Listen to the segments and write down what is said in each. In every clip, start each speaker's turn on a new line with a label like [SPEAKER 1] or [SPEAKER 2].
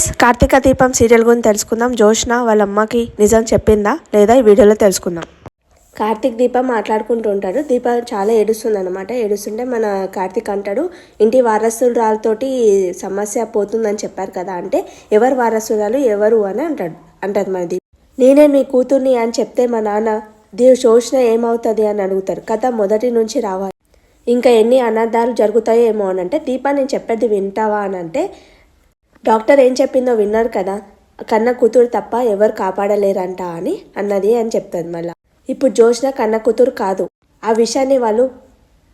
[SPEAKER 1] Friends, Karthika దీపం serial గురించి తెలుసుకుందాం. జోష్న వాళ్ళ అమ్మకి నిజం చెప్పిందా లేదా ఈ వీడియోలో తెలుసుకుందాం. కార్తీక్ దీప మాట్లాడుకుంటూ ఉంటాడు. దీప చాలా ఏడుస్తుంది అనమాట. ఏడుస్తుంటే మన కార్తీక్ అంటాడు, ఇంటి వారసురాలతోటి సమస్య పోతుందని చెప్పారు కదా, అంటే ఎవరు వారసురాలు ఎవరు అని అంటది మన దీప. నేనే మీ కూతుర్ని అని చెప్తే మా నాన్న జోష్న ఏమవుతుంది అని అడుగుతారు. కథ మొదటి నుంచి రావాలి, ఇంకా ఎన్ని అనర్థాలు జరుగుతాయో ఏమో అని అంటే, దీప నేను చెప్పేది వింటావా అని అంటే, డాక్టర్ ఏం చెప్పిందో విన్నారు కదా, కన్న కూతురు తప్ప ఎవరు కాపాడలేరంట అని అన్నది అని చెప్తుంది. మళ్ళీ ఇప్పుడు జోష్న కన్న కూతురు కాదు, ఆ విషయాన్ని వాళ్ళు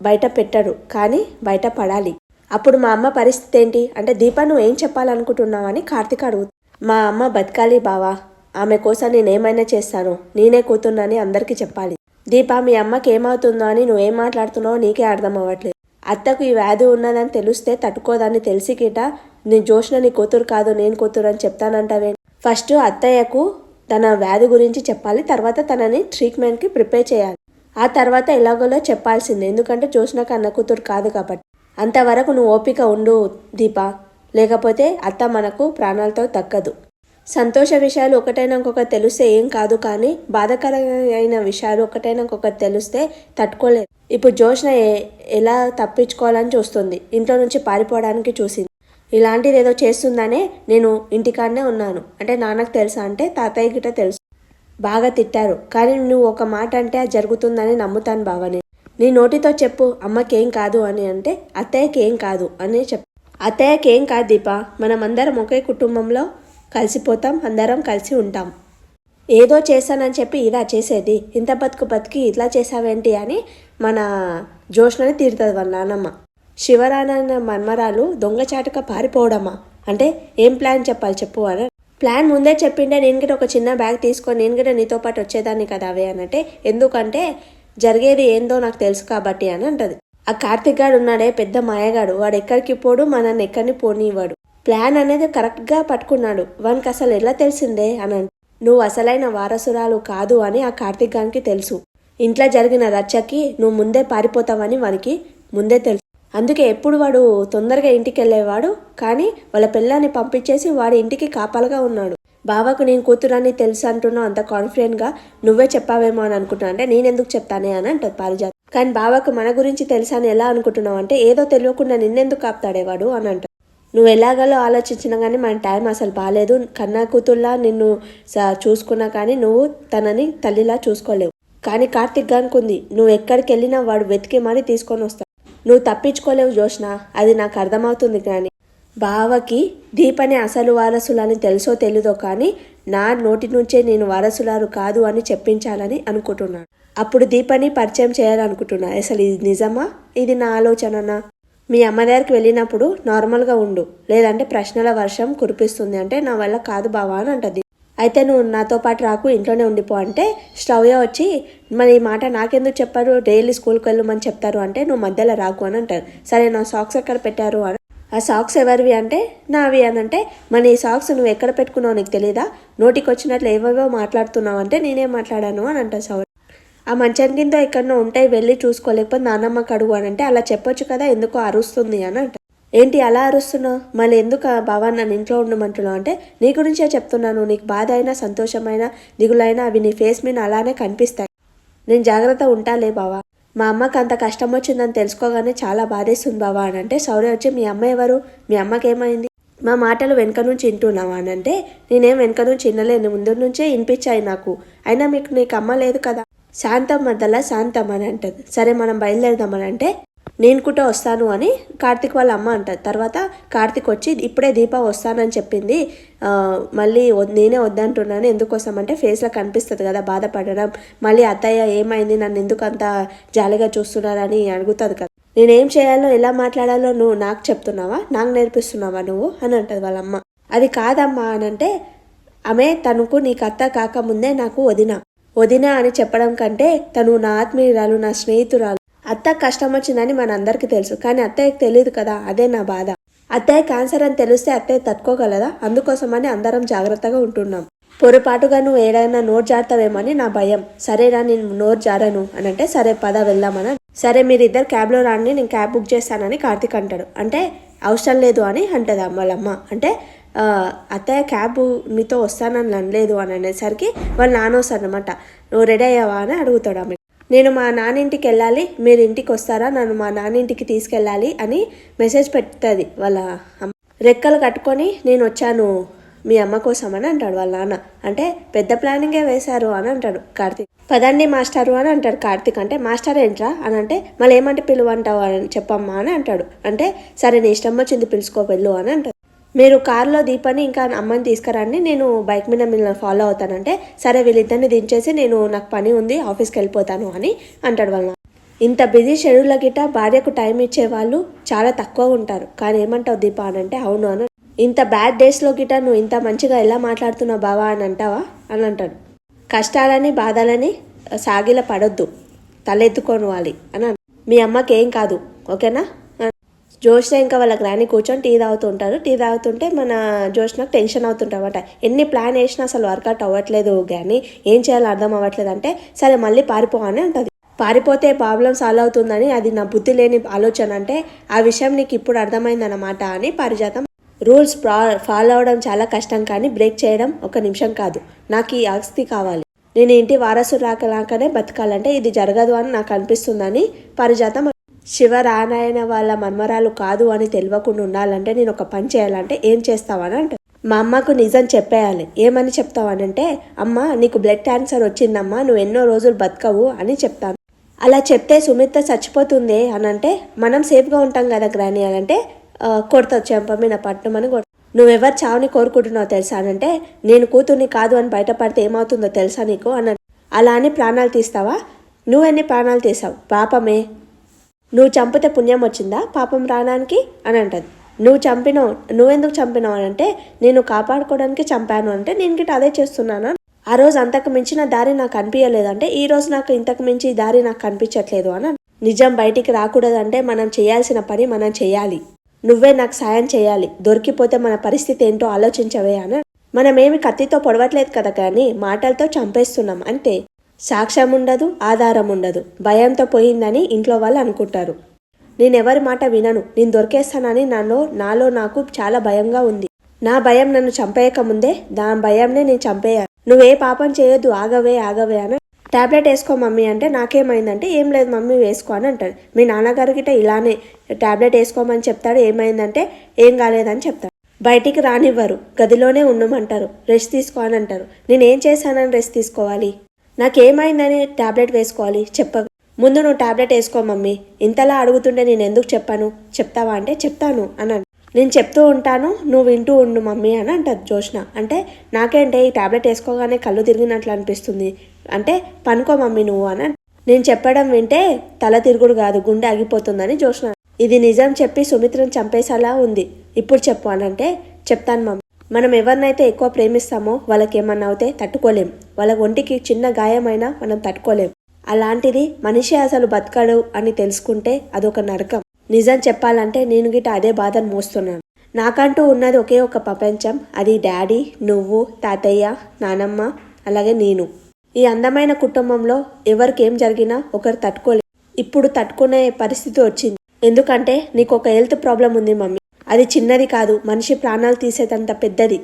[SPEAKER 1] బయట పెట్టరు, కానీ బయట పడాలి. అప్పుడు మా అమ్మ పరిస్థితి ఏంటి అంటే, దీప నువ్వు ఏం చెప్పాలనుకుంటున్నావు అని కార్తీక్ అడుగుతుంది. మా అమ్మ బతకాలి బావా, ఆమె కోసం నేనేమైనా చేస్తాను, నేనే కూతున్నాని అందరికీ చెప్పాలి. దీప మీ అమ్మకి ఏమవుతుందో అని నువ్వేం మాట్లాడుతున్నావో నీకే అర్థం అవ్వట్లేదు. అత్తకు ఈ వ్యాధి ఉన్నదని తెలిస్తే తట్టుకోదాన్ని తెలిసి గిట నీ జోష్న నీ కూతురు కాదు నేను కూతురు అని చెప్తానంటావే. ఫస్ట్ అత్తయ్యకు తన వ్యాధి గురించి చెప్పాలి, తర్వాత తనని ట్రీట్మెంట్కి ప్రిపేర్ చేయాలి, ఆ తర్వాత ఎలాగోలో చెప్పాల్సిందే. ఎందుకంటే జోష్న కన్న కూతురు కాదు కాబట్టి. అంతవరకు నువ్వు ఓపిక ఉండు దీప, లేకపోతే అత్త మనకు ప్రాణాలతో దక్కదు. సంతోష విషయాలు ఒకటైనా ఇంకొకటి తెలిస్తే ఏం కాదు, కానీ బాధాకరమైన విషయాలు ఒకటైనా ఇంకొకటి తెలిస్తే తట్టుకోలేదు. ఇప్పుడు జోష్న ఎలా తప్పించుకోవాలని చూస్తుంది, ఇంట్లో నుంచి పారిపోవడానికి చూసింది. ఇలాంటిది ఏదో చేస్తుందనే నేను ఇంటికాడనే ఉన్నాను అంటే నాన్నకు తెలుసా అంటే తాతయ్య గిట తెలుసు, బాగా తిట్టారు, కానీ నువ్వు ఒక మాట అంటే అది జరుగుతుందని నమ్ముతాను బావ. నీ నోటితో చెప్పు అమ్మకేం కాదు అని అంటే అత్తయ్యకి ఏం కాదు అని చెప్పు. అత్తయ్యకి ఏం కాదు దీప, మనం అందరం ఒకే కుటుంబంలో కలిసిపోతాం, అందరం కలిసి ఉంటాం. ఏదో చేశానని చెప్పి ఇలా చేసేది, ఇంత బతికి ఇట్లా చేసావేంటి అని మన జోష్నని తీరుతుంది వాళ్ళ నాన్నమ్మ. శివరానన్న మన్మరాలు దొంగచాటుక పారిపోవడమా అంటే ఏం ప్లాన్ చెప్పాలి చెప్పు అని. ప్లాన్ ముందే చెప్పిండే నేను కూడా ఒక చిన్న బ్యాగ్ తీసుకొని నేను కూడా నీతో పాటు వచ్చేదాన్ని కదా అవే అనంటే, ఎందుకంటే జరిగేది ఏందో నాకు తెలుసు కాబట్టి అని అంటది. ఆ కార్తిక్ గాడు ఉన్నాడే పెద్ద మాయగాడు, వాడు ఎక్కడికి పోడు, మనల్ని ఎక్కడిని పోనివాడు. ప్లాన్ అనేది కరెక్ట్గా పట్టుకున్నాడు, వానికి అసలు ఎలా తెలిసిందే అని అంటే, నువ్వు అసలైన వారసురాలు కాదు అని ఆ కార్తిక్ గానికి తెలుసు. ఇంట్లో జరిగిన రచ్చకి నువ్వు ముందే పారిపోతావని వానికి ముందే తెలుసు. అందుకే ఎప్పుడు వాడు తొందరగా ఇంటికి వెళ్ళేవాడు, కానీ వాళ్ళ పిల్లాన్ని పంపించేసి వాడి ఇంటికి కాపాలుగా ఉన్నాడు. బావకు నేను కూతురని తెలుసు అంటున్నావు అంత కాన్ఫిడెంట్గా, నువ్వే చెప్పావేమో అని అనుకుంటున్నా అంటే నేనెందుకు చెప్తానే అని అంటది పారిజాత. కానీ బావకు మన గురించి తెలుసా అని ఎలా అనుకుంటున్నావు అంటే, ఏదో తెలియకుండా నిన్నెందుకు కాపుతాడేవాడు అని అంట. నువ్వు ఎలాగలో ఆలోచించినా కానీ మన టైం అసలు బాగాలేదు, కన్నా కూతుర్లా నిన్ను చూసుకున్నా కానీ నువ్వు తనని తల్లిలా చూసుకోలేవు. కానీ కార్తిక్ గానికి ఉంది, నువ్వు ఎక్కడికి వెళ్ళినా వాడు వెతికి మరీ తీసుకొని వస్తాడు, నువ్వు తప్పించుకోలేవు జోష్న, అది నాకు అర్థమవుతుంది. కానీ బావకి దీపని అసలు వారసులని తెలుసో తెలీదో, కానీ నా నోటి నుంచే నేను వారసులారు కాదు అని చెప్పించాలని అనుకుంటున్నాను. అప్పుడు దీపని పరిచయం చేయాలనుకుంటున్నా. అసలు ఇది నిజమా, ఇది నా ఆలోచననా? మీ అమ్మ దగ్గరికి వెళ్ళినప్పుడు నార్మల్గా ఉండు, లేదంటే ప్రశ్నల వర్షం కురిపిస్తుంది అంటే నా వల్ల కాదు బావా అని అంటది. అయితే నువ్వు నాతో పాటు రాకు, ఇంట్లోనే ఉండిపో అంటే శ్రవ్య వచ్చి మరి ఈ మాట నాకెందుకు చెప్పారు, డైలీ స్కూల్కి వెళ్ళమని చెప్తారు అంటే నువ్వు మధ్యలో రాకు అని అంటారు. సరే నా సాక్స్ ఎక్కడ పెట్టారు అని, ఆ సాక్స్ ఎవరివి అంటే నావి అని అంటే, మరి ఈ సాక్స్ నువ్వు ఎక్కడ పెట్టుకున్నావు నీకు తెలీదా, నోటికి వచ్చినట్లు ఏవేవో మాట్లాడుతున్నావు అంటే నేనేం మాట్లాడాను అని అంటారు సౌర్య. ఆ మంచం కింద ఎక్కడో ఉంటాయి వెళ్ళి చూసుకోలేకపోతే నాన్నమ్మకి అడుగు అని అంటే, అలా చెప్పొచ్చు కదా, ఎందుకో అరుస్తుంది అని అంట. ఏంటి అలా అరుస్తున్నావు, మళ్ళీ ఎందుకు బావా నన్ను ఇంట్లో ఉండమంటున్నావు అంటే నీ గురించే చెప్తున్నాను, నీకు బాధ అయినా సంతోషమైనా దిగులైనా అవి నీ ఫేస్ మీద అలానే కనిపిస్తాయి, నేను జాగ్రత్త ఉంటాలే బావా. మా అమ్మకి అంత కష్టం వచ్చిందని తెలుసుకోగానే చాలా బాధేస్తుంది బావా అని అంటే సౌర్య వచ్చి మీ అమ్మ ఎవరు, మీ అమ్మకి ఏమైంది, మా మాటలు వెనక నుంచి వింటున్నావా అని అంటే నేనేం వెనక నుంచి వినలేను, ముందు నుంచే వినిపించాయి నాకు, అయినా నీకు అమ్మ లేదు కదా. శాంతం మధ్యలో శాంతం అని అంటది. సరే మనం బయలుదేరదామని అంటే నేను కూడా వస్తాను అని కార్తిక్ వాళ్ళ అమ్మ అంటది. తర్వాత కార్తిక్ వచ్చి ఇప్పుడే దీప వస్తానని చెప్పింది, మళ్ళీ నేనే వద్దంటున్నాను, ఎందుకోసం అంటే ఫేస్లో కనిపిస్తుంది కదా బాధపడడం, మళ్ళీ అత్తయ్య ఏమైంది నన్ను ఎందుకు అంత జాలిగా చూస్తున్నారని అడుగుతుంది కదా, నేనేం చేయాలో ఎలా మాట్లాడాలో నువ్వు నాకు చెప్తున్నావా, నాకు నేర్పిస్తున్నావా నువ్వు అని అంటది వాళ్ళ అమ్మ. అది కాదమ్మా అని అంటే, ఆమె తనకు నీకు అత్త కాకముందే నాకు వదిన అని చెప్పడం కంటే తను నా ఆత్మీయురాలు, నా స్నేహితురాలు, అత్త కష్టం వచ్చిందని మన అందరికీ తెలుసు, కానీ అత్తయ్యకి తెలియదు కదా, అదే నా బాధ. అత్తయ్య క్యాన్సర్ అని తెలిస్తే అత్తయ్య తట్టుకోగలదా, అందుకోసమని అందరం జాగ్రత్తగా ఉంటున్నాం. పొరపాటుగా నువ్వు ఏదైనా నోరు జారుతావేమని నా భయం. సరేనా నేను నోరు జారను అని అంటే సరే పద వెళ్దామని. సరే మీరిద్దరు క్యాబ్లో రాండి, నేను క్యాబ్ బుక్ చేస్తానని కార్తిక్ అంటాడు. అంటే అవసరం లేదు అని అంటది వాళ్ళమ్మ. అంటే అత్తయ్య క్యాబ్ మీతో వస్తానని అనలేదు అని అనేసరికి వాళ్ళ నాన్న వస్తారనమాట. నువ్వు రెడీ అయ్యావా అని అడుగుతాడు ఆమె. నేను మా నాన్నింటికి వెళ్ళాలి, మీరు ఇంటికి వస్తారా, నన్ను మా నాన్నింటికి తీసుకెళ్ళాలి అని మెసేజ్ పెడుతుంది వాళ్ళ అమ్మ. రెక్కలు కట్టుకొని నేను వచ్చాను మీ అమ్మ కోసం అని అంటాడు వాళ్ళ నాన్న. అంటే పెద్ద ప్లానింగే వేశారు అని అంటాడు కార్తీక్. పదండి మాస్టారు అని అంటాడు కార్తీక్. అంటే మాస్టర్ ఏంట్రా అని అంటే మళ్ళీ ఏమంటే పిలువంటావు అని చెప్పమ్మా అని అంటాడు. అంటే సరే నీ ఇష్టం వచ్చింది పిలుచుకో వెళ్ళు అని అంటాడు. మీరు కారులో దీపని ఇంకా అమ్మని తీసుకురండి, నేను బైక్ మీద మిమ్మల్ని ఫాలో అవుతానంటే సరే వీళ్ళిద్దరిని దించేసి నాకు పని ఉంది ఆఫీస్కి వెళ్ళిపోతాను అని అంటాడు వాళ్ళ. ఇంత బిజీ షెడ్యూల్ గిట్ట భార్యకు టైం ఇచ్చేవాళ్ళు చాలా తక్కువ ఉంటారు. కానీ ఏమంటావు దీప అని అంటే అవును అని. ఇంత బ్యాడ్ డేస్లో గిట్ట నువ్వు ఇంత మంచిగా ఎలా మాట్లాడుతున్నావు బావా అని అంటావా అని అంటాడు. కష్టాలని బాధలని సాగిల పడొద్దు, తలెత్తుకోవాలి అని. మీ అమ్మకి ఏం కాదు ఓకేనా. జోష్న ఇంకా వాళ్ళ గ్రాని కూర్చొని టీ తాగుతుంటారు. టీ తాగుతుంటే మన జోష్నకు టెన్షన్ అవుతుంటారన్నమాట. ఎన్ని ప్లాన్ వేసినా అసలు వర్కౌట్ అవ్వట్లేదు కానీ ఏం చేయాలో అర్థం అవ్వట్లేదు. అంటే సరే మళ్ళీ పారిపో అని అంటుంది. పారిపోతే ప్రాబ్లం సాల్వ్ అవుతుందని అది నా బుద్ధి లేని ఆలోచన. అంటే ఆ విషయం నీకు ఇప్పుడు అర్థమైందన్నమాట అని పారిజాతం. రూల్స్ ఫాలో అవడం చాలా కష్టం కానీ బ్రేక్ చేయడం 1 నిమిషం కాదు. నాకు ఈ ఆస్తి కావాలి, నేను ఇంటి వారసుడు రాకనే బతకాలంటే ఇది జరగదు అని నాకు అనిపిస్తుందని పారిజాతం. శివరానాయణ వాళ్ళ మన్మరాలు కాదు అని తెలియకుండా ఉండాలంటే నేను ఒక పని చేయాలంటే ఏం చేస్తావని అంటే మా అమ్మకు నిజం చెప్పేయాలి. ఏమని చెప్తావనంటే అమ్మ నీకు బ్లడ్ క్యాన్సర్ వచ్చిందమ్మా, నువ్వు ఎన్నో రోజులు బతకవు అని చెప్తాను. అలా చెప్తే సుమిత్ర చచ్చిపోతుంది అని అంటే మనం సేఫ్గా ఉంటాం కదా గ్రాని అని అంటే కొడతావు చెంప మీద పట్టుమని నువ్వెవరు చావుని కోరుకుంటున్నావు తెలుసా అనంటే నేను కూతుర్ని కాదు అని బయటపడితే ఏమవుతుందో తెలుసా నీకు అని. అలా అని ప్రాణాలు తీస్తావా, నువ్వెన్ని ప్రాణాలు తీసావు, పాపమే. నువ్వు చంపితే పుణ్యం వచ్చిందా పాపం రావడానికి అని అంటది. నువ్వెందుకు చంపినావు అని అంటే నేను కాపాడుకోవడానికి చంపాను అంటే నేను గిట్ట అదే చేస్తున్నాను. ఆ రోజు అంతకు మించిన దారి నాకు కనిపించలేదంటే ఈ రోజు నాకు ఇంతకు మించి దారి నాకు కనిపించట్లేదు అని. నిజం బయటికి రాకూడదంటే మనం చేయాల్సిన పని మనం చేయాలి. నువ్వే నాకు సాయం చేయాలి, దొరికిపోతే మన పరిస్థితి ఏంటో ఆలోచించవే అని. మనమేమి కత్తితో పొడవట్లేదు కదా కానీ మాటలతో చంపేస్తున్నాం అంతే. సాక్ష్యం ఉండదు, ఆధారం ఉండదు, భయంతో పోయిందని ఇంట్లో వాళ్ళు అనుకుంటారు. నేనెవరి మాట వినను, నేను దొరికేస్తానని నాలో నాకు చాలా భయంగా ఉంది. నా భయం నన్ను చంపేయక ముందే దాని భయంనే నేను చంపేయాలి. నువ్వే పాపం చేయొద్దు, ఆగవే అని. ట్యాబ్లెట్ వేసుకో మమ్మీ అంటే నాకేమైందంటే ఏం లేదు మమ్మీ వేసుకో అని అంటాడు. మీ నాన్నగారు గిట్ట ఇలానే ట్యాబ్లెట్ వేసుకోమని చెప్తాడు, ఏమైందంటే ఏం కాలేదని చెప్తాడు. బయటికి రానివ్వరు, గదిలోనే ఉండమంటారు, రెస్ట్ తీసుకో అని అంటారు. నేనేం చేశానని రెస్ట్ తీసుకోవాలి, నాకేమైందని ట్యాబ్లెట్ వేసుకోవాలి చెప్ప. ముందు నువ్వు ట్యాబ్లెట్ వేసుకో మమ్మీ, ఇంతలా అడుగుతుంటే నేను ఎందుకు చెప్పాను, చెప్తావా అంటే చెప్తాను అన్నాను. నేను చెప్తూ ఉంటాను నువ్వు వింటూ ఉండు మమ్మీ అని అంటది జోష్న. అంటే నాకేంటే ఈ ట్యాబ్లెట్ వేసుకోగానే కళ్ళు తిరిగినట్లు అనిపిస్తుంది అంటే పనుకో మమ్మీ నువ్వు అని. నేను చెప్పడం వింటే తల తిరుగుడు కాదు గుండె ఆగిపోతుందని జోష్న. ఇది నిజం చెప్పి సుమిత్రను చంపేసేలా ఉంది, ఇప్పుడు చెప్పు అని అంటే చెప్తాను మమ్మీ. మనం ఎవరినైతే ఎక్కువ ప్రేమిస్తామో వాళ్ళకి ఏమన్నా అవుతే తట్టుకోలేం, వాళ్ళ ఒంటికి చిన్న గాయమైనా మనం తట్టుకోలేం. అలాంటిది మనిషి అసలు బతకడు అని తెలుసుకుంటే అదొక నరకం. నిజం చెప్పాలంటే నేను గిట్ట అదే బాధను మోస్తున్నాను. నాకంటూ ఉన్నది ఒకే ఒక ప్రపంచం, అది డాడీ, నువ్వు, తాతయ్య, నానమ్మ, అలాగే నేను. ఈ అందమైన కుటుంబంలో ఎవరికి ఏం జరిగినా ఒకరు తట్టుకోలేదు. ఇప్పుడు తట్టుకునే పరిస్థితి వచ్చింది. ఎందుకంటే నీకు ఒక హెల్త్ ప్రాబ్లం ఉంది మమ్మీ, అది చిన్నది కాదు, మనిషి ప్రాణాలు తీసేదంత పెద్దది.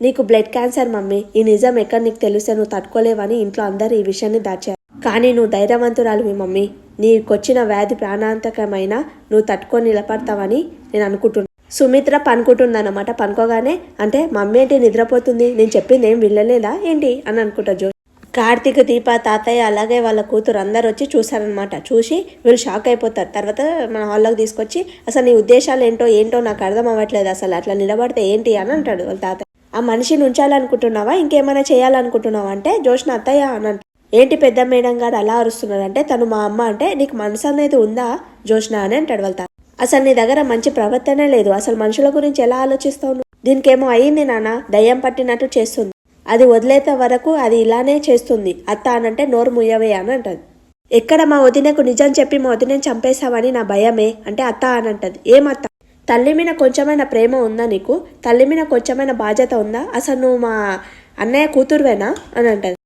[SPEAKER 1] నీకు బ్లడ్ క్యాన్సర్ మమ్మీ, ఈ నిజం ఎక్కడ నీకు తెలిస్తే నువ్వు తట్టుకోలేవని ఇంట్లో అందరూ ఈ విషయాన్ని దాచారు. కానీ నువ్వు ధైర్యవంతురాలివి మమ్మీ, నీకొచ్చిన వ్యాధి ప్రాణాంతకమైనా నువ్వు తట్టుకొని నిలబడతావని నేను అనుకుంటున్నాను. సుమిత్ర పనుకుంటుందన్నమాట. పనుకోగానే అంటే మమ్మీ ఏంటి నిద్రపోతుంది, నేను చెప్పింది ఏం వినలేదా ఏంటి అని అనుకుంటా జో. కార్తీక్, దీప, తాతయ్య అలాగే వాళ్ళ కూతురు అందరు వచ్చి చూసారనమాట. చూసి వీళ్ళు షాక్ అయిపోతారు. తర్వాత మన హాల్లోకి తీసుకొచ్చి అసలు నీ ఉద్దేశాలు ఏంటో నాకు అర్థం అవ్వట్లేదు, అసలు అట్లా నిలబడితే ఏంటి అని అంటాడు వాళ్ళ తాతయ్య. ఆ మనిషిని ఉంచాలనుకుంటున్నావా ఇంకేమైనా చేయాలనుకుంటున్నావా అంటే జోష్న అత్తయ్య అని అంటాడు. ఏంటి పెద్ద మేడం గారు అలా అరుస్తున్నాడంటే తను మా అమ్మ అంటే నీకు మనసు అనేది ఉందా జోష్న అని అంటాడు వాళ్ళ తాత. అసలు నీ దగ్గర మంచి ప్రవర్తనే లేదు, అసలు మనుషుల గురించి ఎలా ఆలోచిస్తావు, దీనికేమో అయ్యింది నాన్న, దయ్యం పట్టినట్టు చేస్తుంది, అది వదిలేత వరకు అది ఇలానే చేస్తుంది అత్త అనంటే నోరు ముయ్యవే అని అంటది. ఎక్కడ మా వదినకు నిజం చెప్పి మా వదినని చంపేశావని నా భయమే అంటే అత్త అని అంటది. ఏమత్త, తల్లి మీద కొంచెమైన ప్రేమ ఉందా నీకు, తల్లి మీద కొంచెమైన బాధ్యత ఉందా, అసలు నువ్వు మా అన్నయ్య కూతురువేనా అని అంటది.